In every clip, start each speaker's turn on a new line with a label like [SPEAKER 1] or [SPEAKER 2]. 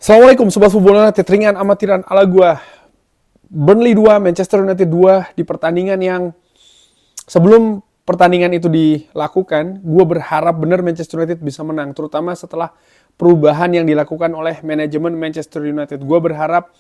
[SPEAKER 1] Assalamualaikum Sobat Football United, ringan amatiran ala gua. Burnley 2, Manchester United 2 di pertandingan yang sebelum pertandingan itu dilakukan, gua berharap benar Manchester United bisa menang, terutama setelah perubahan yang dilakukan oleh manajemen Manchester United. Gua berharap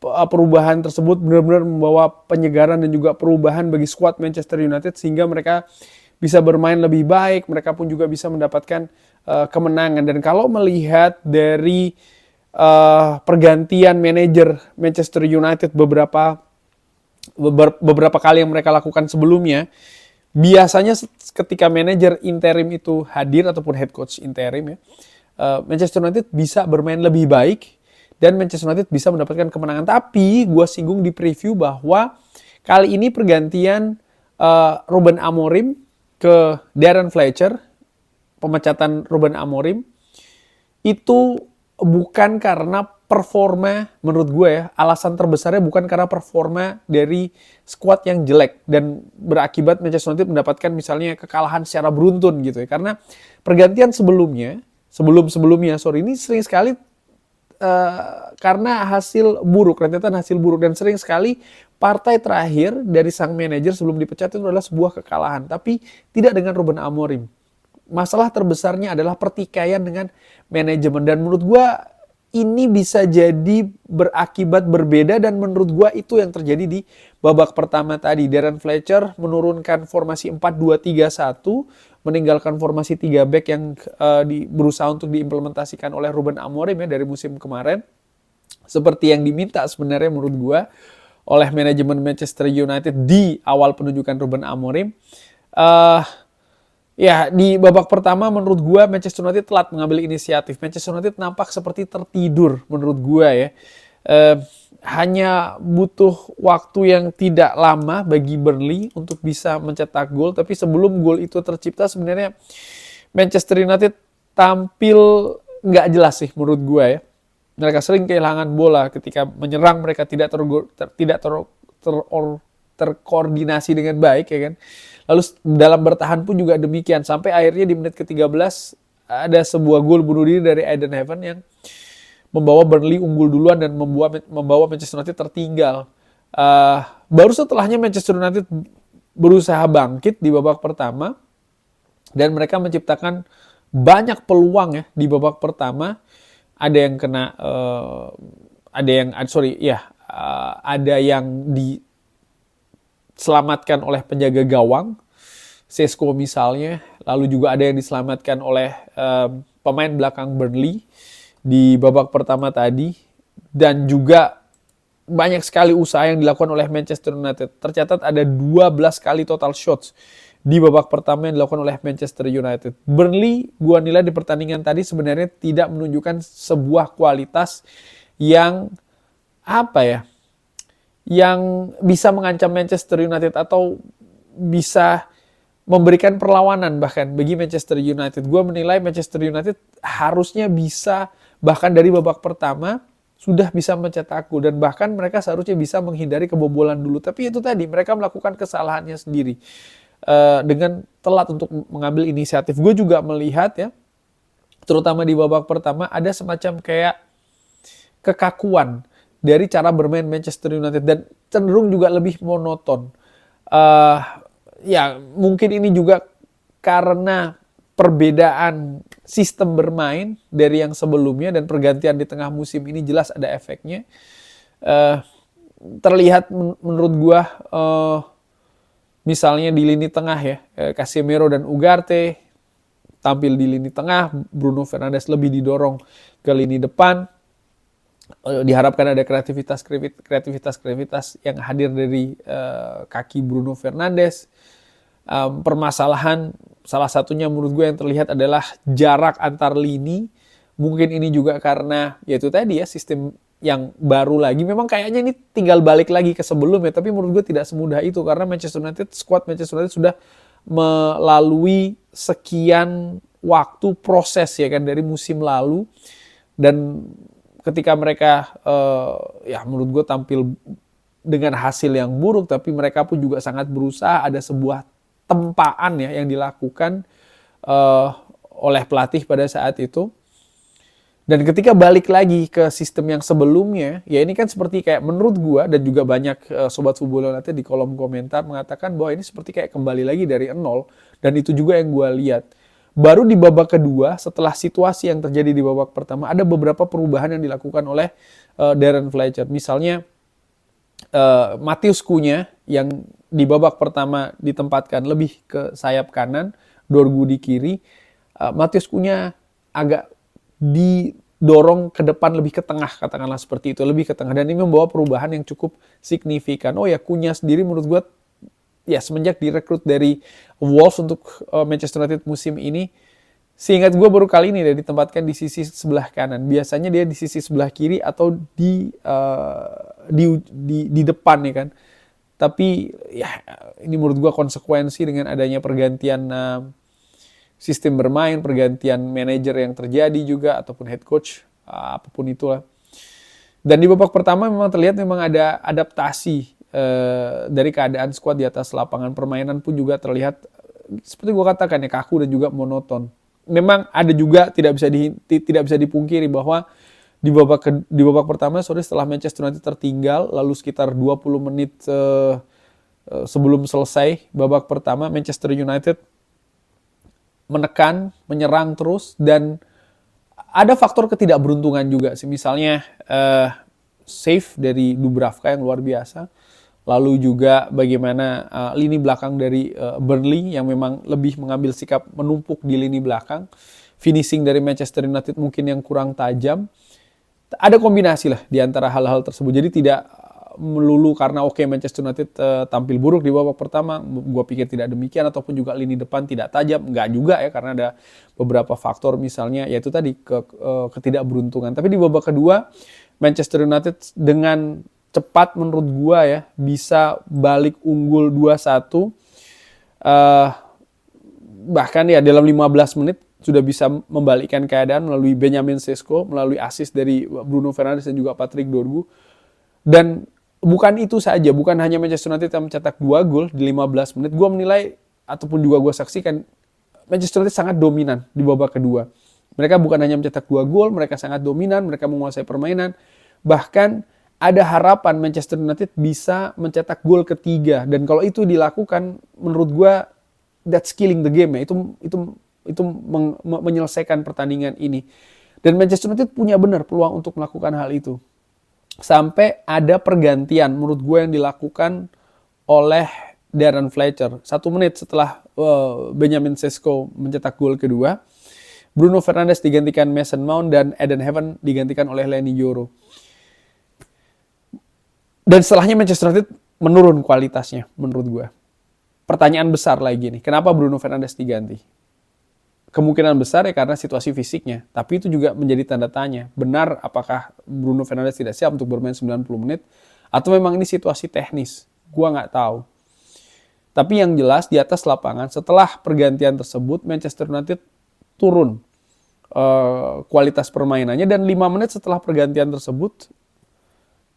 [SPEAKER 1] perubahan tersebut benar-benar membawa penyegaran dan juga perubahan bagi skuad Manchester United sehingga mereka bisa bermain lebih baik, mereka pun juga bisa mendapatkan kemenangan. Dan kalau melihat dari pergantian manajer Manchester United beberapa kali yang mereka lakukan sebelumnya, biasanya ketika manajer interim itu hadir ataupun head coach interim ya, Manchester United bisa bermain lebih baik dan Manchester United bisa mendapatkan kemenangan. Tapi gue singgung di preview bahwa kali ini pergantian Ruben Amorim ke Darren Fletcher, pemecatan Ruben Amorim itu bukan karena performa, menurut gue ya, alasan terbesarnya bukan karena performa dari skuad yang jelek dan berakibat Manchester United mendapatkan misalnya kekalahan secara beruntun gitu ya. Karena pergantian sebelumnya ini sering sekali karena hasil buruk, rentetan hasil buruk, dan sering sekali partai terakhir dari sang manajer sebelum dipecat itu adalah sebuah kekalahan, tapi tidak dengan Ruben Amorim. Masalah terbesarnya adalah pertikaian dengan manajemen, dan menurut gue ini bisa jadi berakibat berbeda, dan menurut gue itu yang terjadi di babak pertama tadi. Darren Fletcher menurunkan formasi 4-2-3-1, meninggalkan formasi 3 back yang berusaha untuk diimplementasikan oleh Ruben Amorim ya dari musim kemarin, seperti yang diminta sebenarnya menurut gue oleh manajemen Manchester United di awal penunjukan Ruben Amorim. Ya, di babak pertama menurut gue Manchester United telat mengambil inisiatif. Manchester United nampak seperti tertidur menurut gue ya. Hanya butuh waktu yang tidak lama bagi Burnley untuk bisa mencetak gol. Tapi sebelum gol itu tercipta sebenarnya Manchester United tampil nggak jelas sih menurut gue ya. Mereka sering kehilangan bola ketika menyerang, mereka tidak terkoordinasi dengan baik ya kan. Lalu dalam bertahan pun juga demikian, sampai akhirnya di menit ke-13 ada sebuah gol bunuh diri dari Eden Hazard yang membawa Burnley unggul duluan dan membawa Manchester United tertinggal. Baru setelahnya Manchester United berusaha bangkit di babak pertama dan mereka menciptakan banyak peluang ya di babak pertama. Ada yang kena ada yang diselamatkan oleh penjaga gawang, Sesko misalnya, lalu juga ada yang diselamatkan oleh pemain belakang Burnley di babak pertama tadi, dan juga banyak sekali usaha yang dilakukan oleh Manchester United. Tercatat ada 12 kali total shots di babak pertama yang dilakukan oleh Manchester United. Burnley, gua nilai di pertandingan tadi sebenarnya tidak menunjukkan sebuah kualitas yang yang bisa mengancam Manchester United atau bisa memberikan perlawanan bahkan bagi Manchester United. Gue menilai Manchester United harusnya bisa bahkan dari babak pertama sudah bisa mencetak gol, dan bahkan mereka seharusnya bisa menghindari kebobolan dulu. Tapi itu tadi, mereka melakukan kesalahannya sendiri dengan telat untuk mengambil inisiatif. Gue juga melihat ya, terutama di babak pertama ada semacam kayak kekakuan dari cara bermain Manchester United dan cenderung juga lebih monoton. Ya mungkin ini juga karena perbedaan sistem bermain dari yang sebelumnya, dan pergantian di tengah musim ini jelas ada efeknya. Terlihat menurut gua misalnya di lini tengah ya, Casemiro dan Ugarte tampil di lini tengah, Bruno Fernandes lebih didorong ke lini depan. Diharapkan ada kreativitas yang hadir dari kaki Bruno Fernandes. Permasalahan salah satunya menurut gue yang terlihat adalah jarak antar lini. Mungkin ini juga karena yaitu tadi ya, sistem yang baru lagi. Memang kayaknya ini tinggal balik lagi ke sebelumnya, tapi menurut gue tidak semudah itu karena skuad Manchester United sudah melalui sekian waktu proses ya kan dari musim lalu, dan ketika mereka ya menurut gue tampil dengan hasil yang buruk, tapi mereka pun juga sangat berusaha. Ada sebuah tempaan ya yang dilakukan oleh pelatih pada saat itu. Dan ketika balik lagi ke sistem yang sebelumnya, ya ini kan seperti kayak menurut gua dan juga banyak sobat Football United di kolom komentar mengatakan bahwa ini seperti kayak kembali lagi dari nol, dan itu juga yang gua lihat. Baru di babak kedua, setelah situasi yang terjadi di babak pertama, ada beberapa perubahan yang dilakukan oleh Darren Fletcher. Misalnya Matheus Cunha yang di babak pertama ditempatkan lebih ke sayap kanan, Dorgu di kiri. Matheus Cunha agak didorong ke depan, lebih ke tengah, katakanlah seperti itu, lebih ke tengah, dan ini membawa perubahan yang cukup signifikan. Oh ya, Cunha sendiri menurut gue ya semenjak direkrut dari Wolves untuk Manchester United musim ini, seingat gue baru kali ini dia ditempatkan di sisi sebelah kanan. Biasanya dia di sisi sebelah kiri atau di depan ya kan. Tapi ya ini menurut gue konsekuensi dengan adanya pergantian sistem bermain, pergantian manajer yang terjadi juga, ataupun head coach, apapun itulah. Dan di babak pertama memang terlihat memang ada adaptasi dari keadaan skuad di atas lapangan. Permainan pun juga terlihat, seperti gue katakan ya, kaku dan juga monoton. Memang ada juga tidak bisa dipungkiri bahwa di babak pertama setelah Manchester United tertinggal, lalu sekitar 20 menit sebelum selesai babak pertama, Manchester United menekan, menyerang terus, dan ada faktor ketidakberuntungan juga sih. Misalnya save dari Dubravka yang luar biasa, lalu juga bagaimana lini belakang dari Burnley yang memang lebih mengambil sikap menumpuk di lini belakang, finishing dari Manchester United mungkin yang kurang tajam. Ada kombinasi lah di antara hal-hal tersebut. Jadi tidak melulu karena Manchester United tampil buruk di babak pertama, gue pikir tidak demikian, ataupun juga lini depan tidak tajam, enggak juga ya, karena ada beberapa faktor, misalnya yaitu tadi ketidakberuntungan. Tapi di babak kedua Manchester United dengan cepat menurut gue ya bisa balik unggul 2-1, bahkan ya dalam 15 menit sudah bisa membalikkan keadaan melalui Benjamin Sesko, melalui assist dari Bruno Fernandes dan juga Patrick Dorgu. Dan bukan itu saja, bukan hanya Manchester United yang mencetak 2 gol di 15 menit. Gue menilai, ataupun juga gue saksikan, Manchester United sangat dominan di babak kedua. Mereka bukan hanya mencetak 2 gol, mereka sangat dominan, mereka menguasai permainan. Bahkan ada harapan Manchester United bisa mencetak gol ketiga. Dan kalau itu dilakukan, menurut gue, that's killing the game ya. Itu menyelesaikan pertandingan ini. Dan Manchester United punya benar peluang untuk melakukan hal itu. Sampai ada pergantian menurut gue yang dilakukan oleh Darren Fletcher. 1 menit setelah Benjamin Sesko mencetak gol kedua, Bruno Fernandes digantikan Mason Mount dan Eden Hazard digantikan oleh Leny Yoro. Dan setelahnya Manchester United menurun kualitasnya menurut gue. Pertanyaan besar lagi nih, kenapa Bruno Fernandes diganti? Kemungkinan besar ya karena situasi fisiknya. Tapi itu juga menjadi tanda tanya. Benar apakah Bruno Fernandes tidak siap untuk bermain 90 menit? Atau memang ini situasi teknis? Gua nggak tahu. Tapi yang jelas di atas lapangan setelah pergantian tersebut Manchester United turun kualitas permainannya. Dan 5 menit setelah pergantian tersebut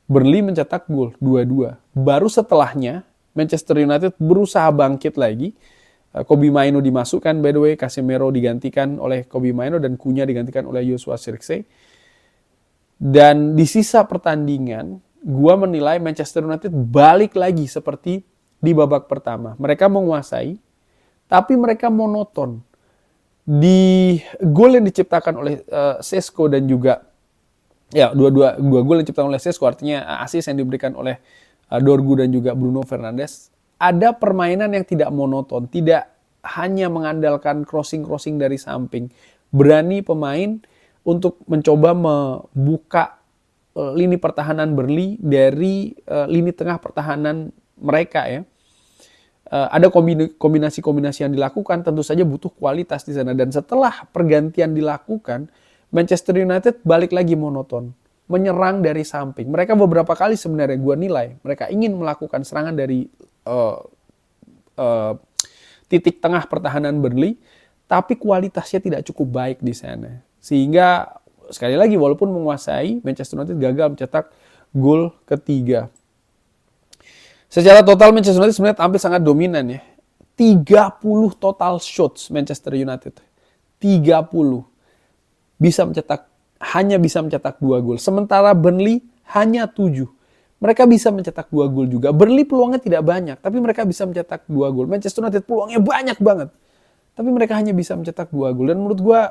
[SPEAKER 1] Burnley mencetak gol 2-2. Baru setelahnya Manchester United berusaha bangkit lagi. Kobbie Mainoo dimasukkan, by the way, Casemiro digantikan oleh Kobbie Mainoo dan Cunha digantikan oleh Joshua Zirkzee. Dan di sisa pertandingan, gua menilai Manchester United balik lagi seperti di babak pertama. Mereka menguasai, tapi mereka monoton. Di gol yang diciptakan oleh Sesko dan juga dua gol yang diciptakan oleh Sesko, artinya assist yang diberikan oleh Dorgu dan juga Bruno Fernandes. Ada permainan yang tidak monoton, tidak hanya mengandalkan crossing dari samping. Berani pemain untuk mencoba membuka lini pertahanan Burnley dari lini tengah pertahanan mereka ya. Ada kombinasi-kombinasi yang dilakukan, tentu saja butuh kualitas di sana. Dan setelah pergantian dilakukan, Manchester United balik lagi monoton, menyerang dari samping. Mereka beberapa kali sebenarnya gue nilai mereka ingin melakukan serangan dari titik tengah pertahanan Burnley, tapi kualitasnya tidak cukup baik di sana. Sehingga sekali lagi walaupun menguasai, Manchester United gagal mencetak gol ketiga. Secara total Manchester United sebenarnya tampil sangat dominan ya. 30 total shots Manchester United. 30. Bisa mencetak hanya bisa mencetak 2 gol. Sementara Burnley hanya 7. Mereka bisa mencetak 2 gol juga. Burnley peluangnya tidak banyak, tapi mereka bisa mencetak 2 gol. Manchester United peluangnya banyak banget, tapi mereka hanya bisa mencetak 2 gol. Dan menurut gue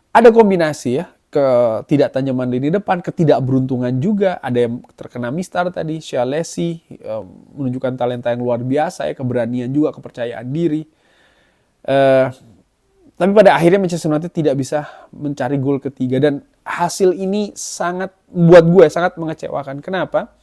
[SPEAKER 1] ada kombinasi ya, ketidaktajaman lini depan, ketidakberuntungan juga. Ada yang terkena mistar tadi, Shaughnessy menunjukkan talenta yang luar biasa ya, keberanian juga, kepercayaan diri. Tapi pada akhirnya Manchester United tidak bisa mencari gol ketiga, dan hasil ini sangat buat gue sangat mengecewakan. Kenapa?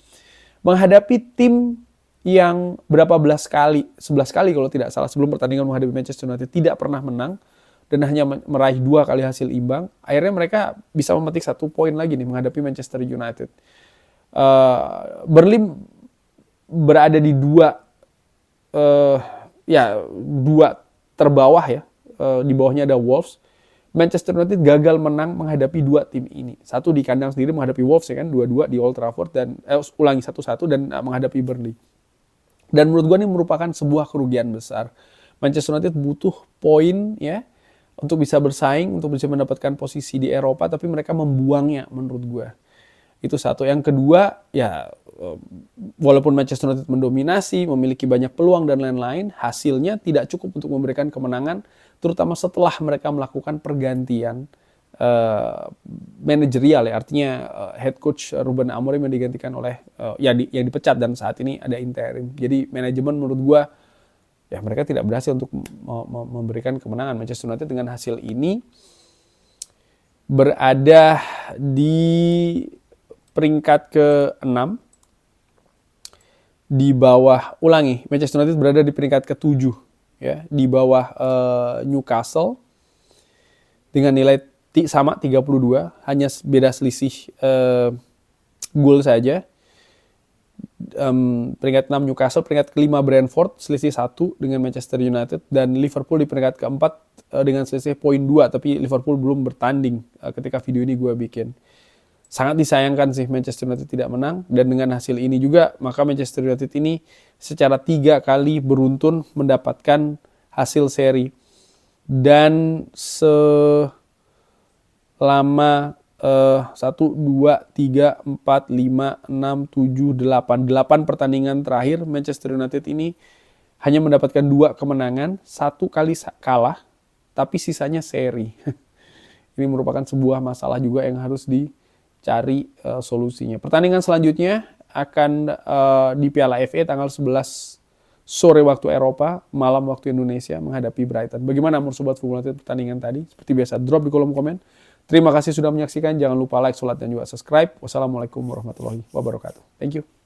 [SPEAKER 1] Menghadapi tim yang berapa belas kali, 11 kali kalau tidak salah sebelum pertandingan menghadapi Manchester United tidak pernah menang dan hanya meraih 2 kali hasil imbang. Akhirnya mereka bisa memetik 1 poin lagi nih menghadapi Manchester United. Burnley berada di 2 terbawah ya. Di bawahnya ada Wolves. Manchester United gagal menang menghadapi 2 tim ini. Satu di kandang sendiri menghadapi Wolves ya kan, 2-2 di Old Trafford, dan 1-1 dan menghadapi Burnley. Dan menurut gue ini merupakan sebuah kerugian besar. Manchester United butuh poin ya untuk bisa bersaing, untuk bisa mendapatkan posisi di Eropa, tapi mereka membuangnya menurut gue. Itu satu. Yang kedua, ya walaupun Manchester United mendominasi, memiliki banyak peluang dan lain-lain, hasilnya tidak cukup untuk memberikan kemenangan, terutama setelah mereka melakukan pergantian manajerial ya. Artinya head coach Ruben Amorim yang digantikan oleh yang dipecat, dan saat ini ada interim. Jadi manajemen menurut gue ya mereka tidak berhasil untuk memberikan kemenangan. Manchester United dengan hasil ini berada di peringkat ke-6 di bawah, Manchester United berada di peringkat ke-7 ya, di bawah Newcastle dengan nilai sama 32, hanya beda selisih gol saja. Peringkat 6 Newcastle, peringkat ke-5 Brentford selisih 1 dengan Manchester United, dan Liverpool di peringkat ke-4 dengan selisih poin 2, tapi Liverpool belum bertanding ketika video ini gue bikin. Sangat disayangkan sih Manchester United tidak menang, dan dengan hasil ini juga maka Manchester United ini secara 3 kali beruntun mendapatkan hasil seri, dan selama 1, 2, 3, 4, 5, 6, 7, 8 pertandingan terakhir Manchester United ini hanya mendapatkan 2 kemenangan, 1 kali kalah, tapi sisanya seri. Ini merupakan sebuah masalah juga yang harus dicari solusinya. Pertandingan selanjutnya akan di Piala FA tanggal 11 sore waktu Eropa, malam waktu Indonesia, menghadapi Brighton. Bagaimana menurut Sobat Formula United pertandingan tadi? Seperti biasa, drop di kolom komen. Terima kasih sudah menyaksikan. Jangan lupa like, share, dan juga subscribe. Wassalamualaikum warahmatullahi wabarakatuh. Thank you.